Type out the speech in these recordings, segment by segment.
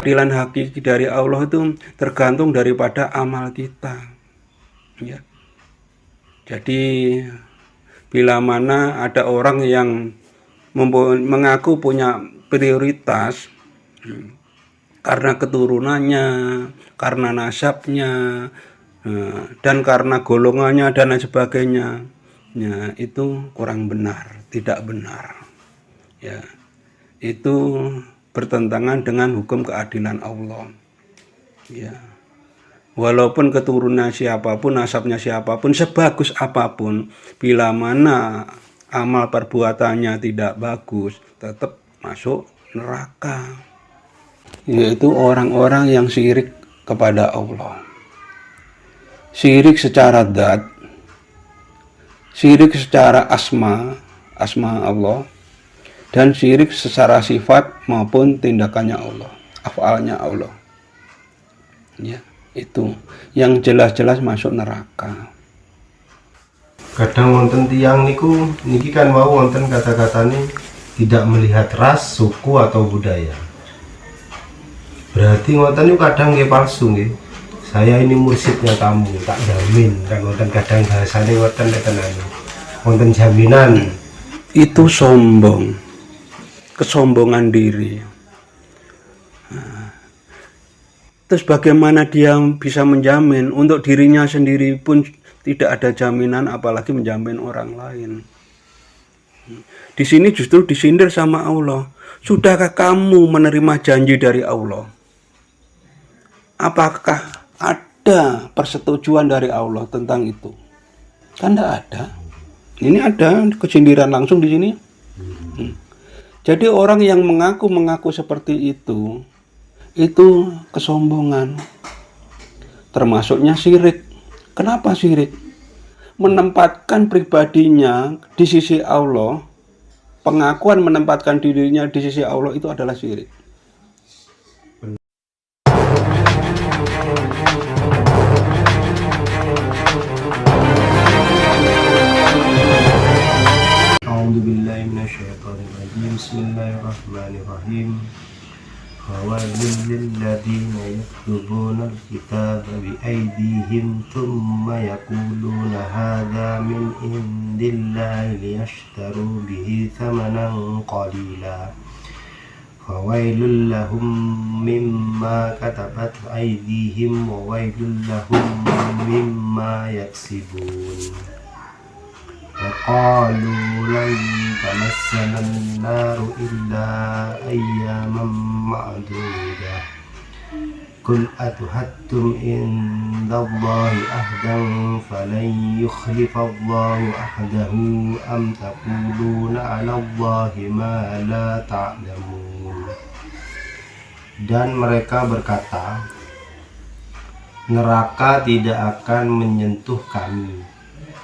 keadilan hakiki dari Allah itu tergantung daripada amal kita. Ya. Jadi bila mana ada orang yang mengaku punya prioritas karena keturunannya, karena nasabnya, dan karena golongannya dan lain sebagainya, ya, itu kurang benar, tidak benar. Ya, itu bertentangan dengan hukum keadilan Allah. Ya. Walaupun keturunan siapapun, nasabnya siapapun, sebagus apapun, bila mana amal perbuatannya tidak bagus, tetap masuk neraka. Yaitu orang-orang yang syirik kepada Allah. Syirik secara dzat, syirik secara asma Allah, dan syirik secara sifat maupun tindakannya Allah, afalnya Allah. Ya. Itu yang jelas-jelas masuk neraka. Kadang wonten tiyang niku niki kan mau wonten kata-katanya tidak melihat ras, suku atau budaya. Berarti wonten niku kadang nggih palsu nggih. Saya ini mursyidnya kamu, tak jamin. Kan wonten kadang bahasane wonten tenan. Wonten jaminan. Itu sombong. Kesombongan diri. Terus bagaimana dia bisa menjamin untuk dirinya sendiri pun tidak ada jaminan, apalagi menjamin orang lain. Di sini justru disindir sama Allah. Sudahkah kamu menerima janji dari Allah? Apakah ada persetujuan dari Allah tentang itu? Kan tidak ada. Ini ada kesindiran langsung di sini. Jadi orang yang mengaku seperti itu kesombongan, termasuknya syirik. Kenapa syirik? Menempatkan pribadinya di sisi Allah, pengakuan menempatkan dirinya di sisi Allah itu adalah syirik. A'udzubillahi minasyaitonirrajim. Bismillahirrahmanirrahim. فويل للذين يكتبون الكتاب بأيديهم ثم يقولون هذا من عند الله ليشتروا به ثمنا قليلا فويل لهم مما كتبت أيديهم وويل لهم مما يكسبون وقالوا لن تمسنا النار إلا أياما معدودة قل أتهدتم عند الله عهدا فلن يخلف الله عهده أم تقولون على الله ما لا تعلمون. Dan mereka berkata, neraka tidak akan menyentuh kami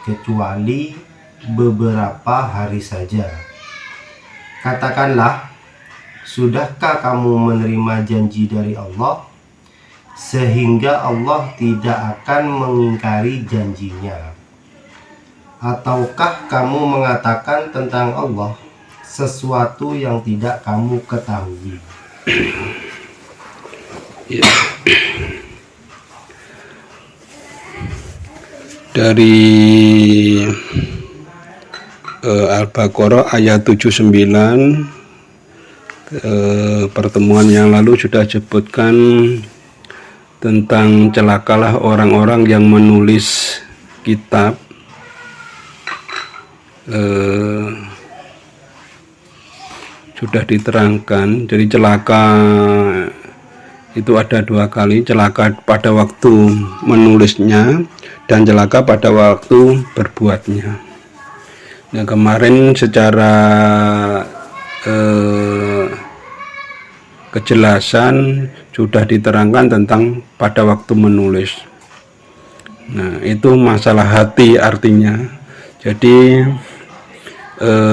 kecuali beberapa hari saja. Katakanlah, sudahkah kamu menerima janji dari Allah sehingga Allah tidak akan mengingkari janjinya? Ataukah kamu mengatakan tentang Allah sesuatu yang tidak kamu ketahui? Ya. Dari Al-Baqarah ayat 79, pertemuan yang lalu sudah sebutkan tentang celakalah orang-orang yang menulis kitab sudah diterangkan. Jadi celaka itu ada dua kali, celaka pada waktu menulisnya dan celaka pada waktu berbuatnya. Nah, kemarin secara kejelasan sudah diterangkan tentang pada waktu menulis. Nah, itu masalah hati artinya. Jadi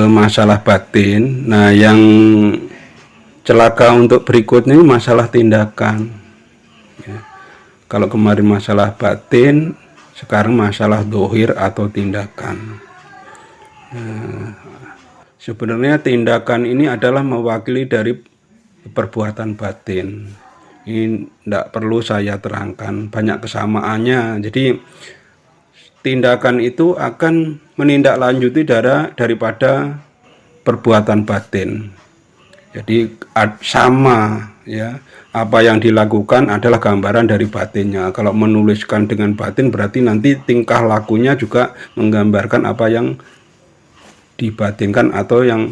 masalah batin. Nah, yang celaka untuk berikutnya masalah tindakan. Ya. Kalau kemarin masalah batin, sekarang masalah dohir atau tindakan. Sebenarnya tindakan ini adalah mewakili dari perbuatan batin. Ini tidak perlu saya terangkan, banyak kesamaannya. Jadi tindakan itu akan menindaklanjuti daripada perbuatan batin. Jadi sama ya, apa yang dilakukan adalah gambaran dari batinnya. Kalau menuliskan dengan batin berarti nanti tingkah lakunya juga menggambarkan apa yang dibatinkan atau yang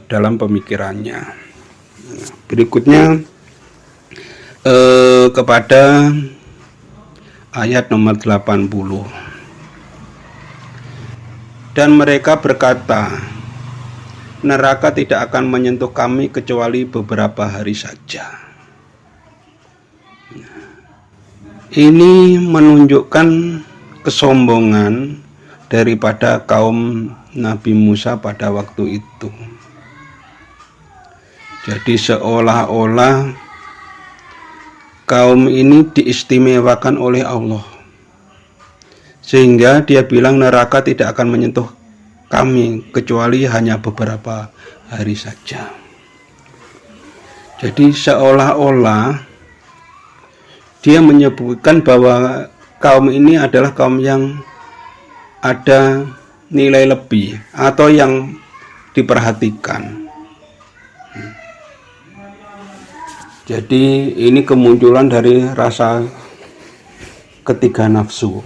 dalam pemikirannya. Berikutnya kepada ayat nomor 80. Dan mereka berkata, neraka tidak akan menyentuh kami kecuali beberapa hari saja. Ini menunjukkan kesombongan daripada kaum Nabi Musa pada waktu itu. Jadi seolah-olah kaum ini diistimewakan oleh Allah, sehingga dia bilang neraka tidak akan menyentuh kami kecuali hanya beberapa hari saja. Jadi seolah-olah dia menyebutkan bahwa kaum ini adalah kaum yang ada nilai lebih atau yang diperhatikan. Jadi ini kemunculan dari rasa ketiga nafsu,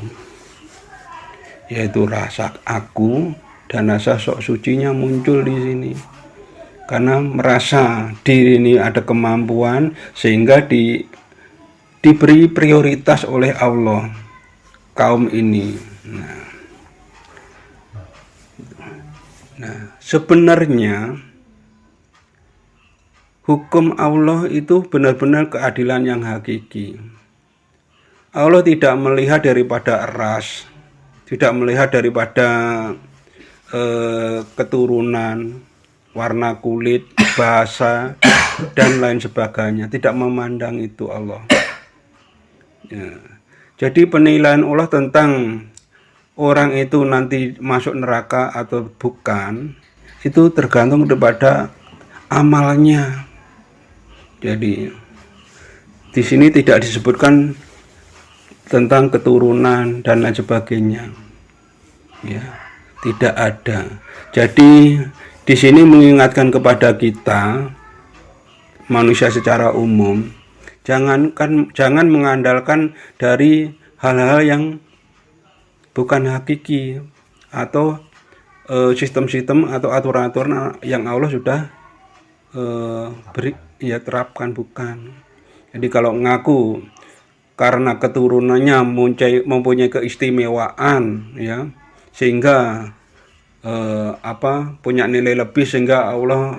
yaitu rasa aku dan rasa sok sucinya muncul di sini. Karena merasa diri ini ada kemampuan sehingga diberi prioritas oleh Allah kaum ini. Nah, sebenarnya hukum Allah itu benar-benar keadilan yang hakiki. Allah tidak melihat daripada ras, tidak melihat daripada keturunan, warna kulit, bahasa, dan lain sebagainya. Tidak memandang itu Allah. Ya. Jadi penilaian Allah tentang orang itu nanti masuk neraka atau bukan, itu tergantung daripada amalnya. Jadi di sini tidak disebutkan tentang keturunan dan lain sebagainya. Ya. Tidak ada. Jadi di sini mengingatkan kepada kita manusia secara umum, jangan mengandalkan dari hal-hal yang bukan hakiki atau sistem-sistem atau aturan-aturan yang Allah sudah terapkan, bukan. Jadi kalau ngaku karena keturunannya mempunyai keistimewaan, ya, sehingga punya nilai lebih sehingga Allah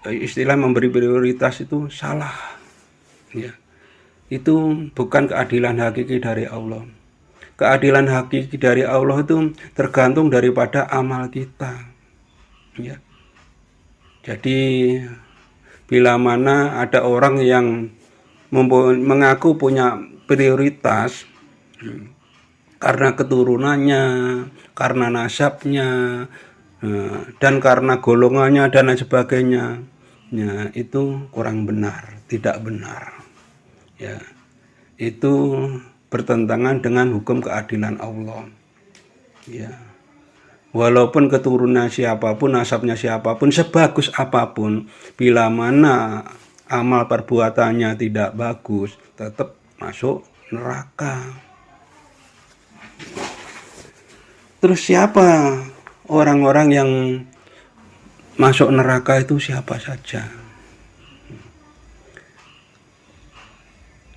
istilah memberi prioritas, itu salah, ya. Itu bukan keadilan hakiki dari Allah. Keadilan hakiki dari Allah itu tergantung daripada amal kita, ya. Jadi bila mana ada orang yang mengaku punya prioritas karena keturunannya, karena nasabnya, dan karena golongannya dan lain sebagainya, ya, itu kurang benar, tidak benar, ya. Itu bertentangan dengan hukum keadilan Allah, ya. Walaupun keturunan siapapun, nasabnya siapapun, sebagus apapun, bila mana amal perbuatannya tidak bagus, tetap masuk neraka. Terus siapa orang-orang yang masuk neraka itu, siapa saja?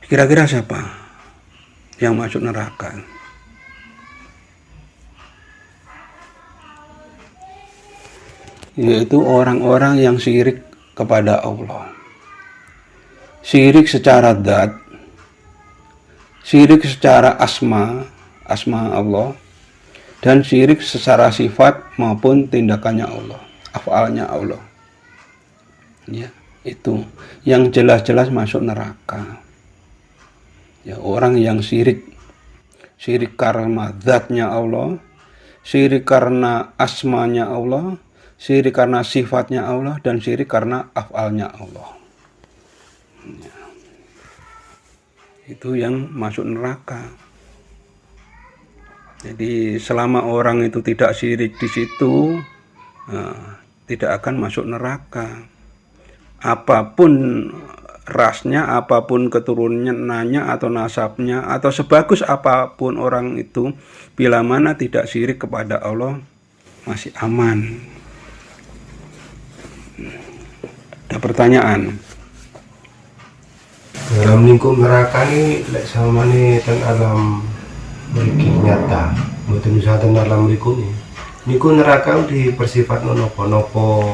Kira-kira siapa yang masuk neraka? Yaitu orang-orang yang syirik kepada Allah. Syirik secara dzat, syirik secara asma Allah, dan syirik secara sifat maupun tindakannya Allah, afalnya Allah. Ya, itu yang jelas-jelas masuk neraka. Ya, orang yang syirik karena zatnya Allah, syirik karena asmanya Allah, Syirik karena sifatnya Allah dan syirik karena afalnya Allah. Ya. Itu yang masuk neraka. Jadi selama orang itu tidak syirik di situ, tidak akan masuk neraka. Apapun rasnya, apapun keturunannya atau nasabnya, atau sebagus apapun orang itu, bila mana tidak syirik kepada Allah, masih aman. Ada pertanyaan? Dalam lingkup neraka ini lek sama nih ten alam mriki nyata mboten usah ten alam mriku niku neraka dipersifat nopo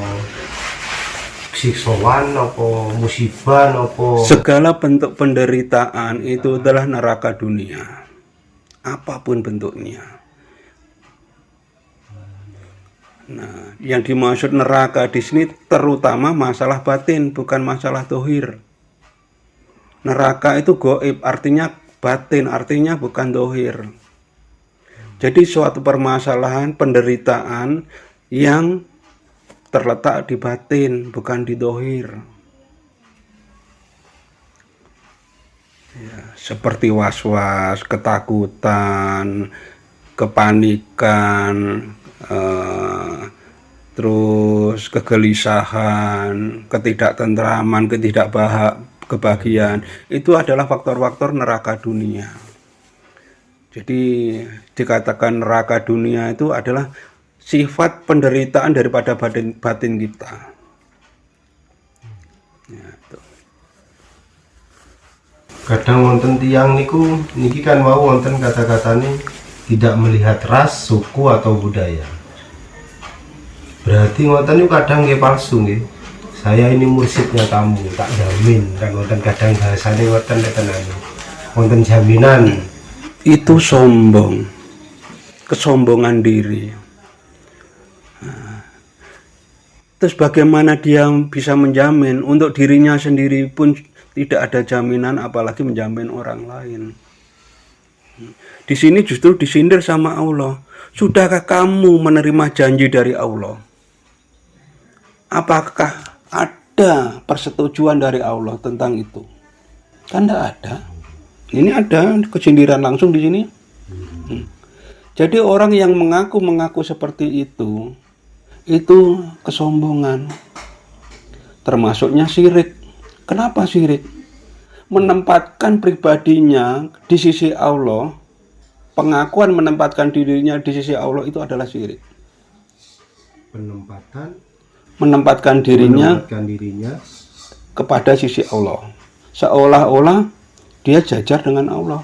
siksoan nopo musibah nopo Segala bentuk penderitaan itu adalah neraka dunia, apapun bentuknya. Nah, yang dimaksud neraka di sini terutama masalah batin, bukan masalah dohir. Neraka itu goib, artinya batin, artinya bukan dohir. Jadi suatu permasalahan, penderitaan yang terletak di batin, bukan di dohir. Ya, seperti was-was, ketakutan, kepanikan, terus kegelisahan, ketidaktentraman, kebahagiaan, itu adalah faktor-faktor neraka dunia. Jadi dikatakan neraka dunia itu adalah sifat penderitaan daripada batin kita. Ya, itu. kadang wonten tiang niku niki kan mau wonten kata-katanya tidak melihat ras, suku atau budaya. Berarti wonten niku kadang nggih palsu nggih. Saya ini mursidnya kamu, tak jamin. Dan kadang bahasanya wonten wonten jaminan. Itu sombong, kesombongan diri. Terus bagaimana dia bisa menjamin? Untuk dirinya sendiri pun tidak ada jaminan, apalagi menjamin orang lain. Di sini justru disindir sama Allah. Sudahkah kamu menerima janji dari Allah? Apakah ada persetujuan dari Allah tentang itu? Kan tidak ada. Ini ada kesindiran langsung di sini. Jadi orang yang mengaku seperti itu kesombongan. Termasuknya syirik. Kenapa syirik? Menempatkan pribadinya di sisi Allah, pengakuan menempatkan dirinya di sisi Allah itu adalah syirik. Menempatkan dirinya kepada sisi Allah, seolah-olah dia jajar dengan Allah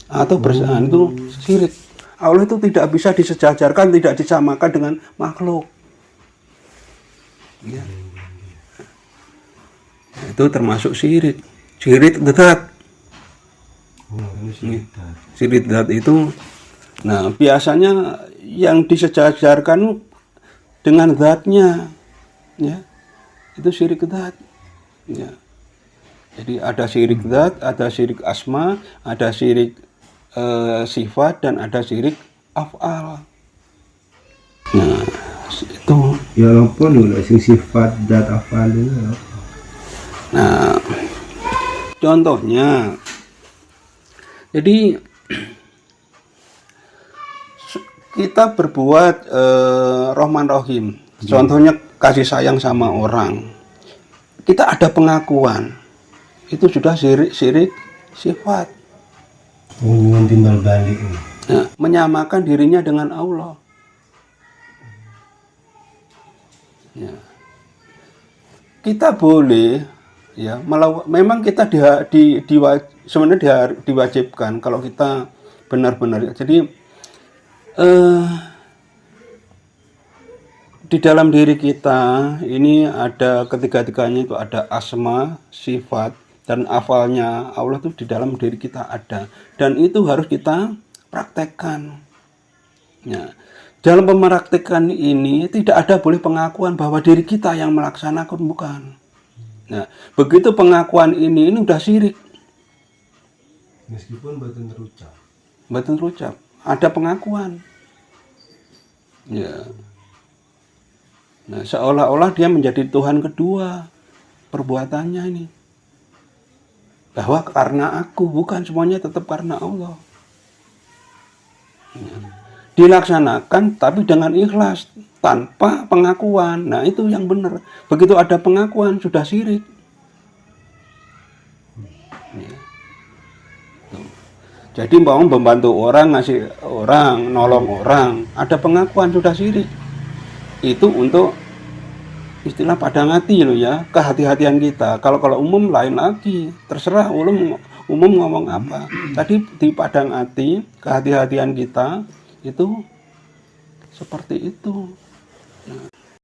atau bersamaan, itu syirik. Allah itu tidak bisa disejajarkan, tidak disamakan dengan makhluk. Ya. Itu termasuk syirik. Syirik dzat. Syirik dzat itu, nah biasanya yang disejajarkan dengan zatnya, ya, itu syirik dzat. Ya. Jadi ada syirik dzat, ada syirik asma, ada syirik sifat, dan ada syirik af'al. Nah, itu. Ya apa nih sifat dzat af'al ini? Nah, contohnya, jadi kita berbuat Rahman Rahim. Contohnya kasih sayang sama orang. Kita ada pengakuan. Itu sudah syirik sifat. Hubungan timbal balik. Nah, menyamakan dirinya dengan Allah. Ya. Kita boleh, ya, memang kita sebenarnya diwajibkan kalau kita benar-benar. Jadi di dalam diri kita ini ada ketiga-tiganya, itu ada asma, sifat, dan afalnya Allah itu di dalam diri kita ada, dan itu harus kita praktekkan. Ya. Dalam memaktekkan ini tidak ada boleh pengakuan bahwa diri kita yang melaksanakan, bukan. Nah, begitu pengakuan ini udah syirik. Meskipun batin terucap. Batin terucap, ada pengakuan. Ya. Nah, seolah-olah dia menjadi Tuhan kedua perbuatannya ini. Bahwa karena aku, bukan semuanya tetap karena Allah. Dilaksanakan tapi dengan ikhlas, tanpa pengakuan. Nah, itu yang benar. Begitu ada pengakuan, sudah syirik. Ya. Jadi mau membantu orang, ngasih orang, nolong orang, ada pengakuan, sudah syirik. Itu untuk istilah padang hati loh ya, kehati-hatian kita. Kalau umum lain lagi, terserah umum ngomong apa. Tadi di padang hati, kehati-hatian kita itu seperti itu. Nah.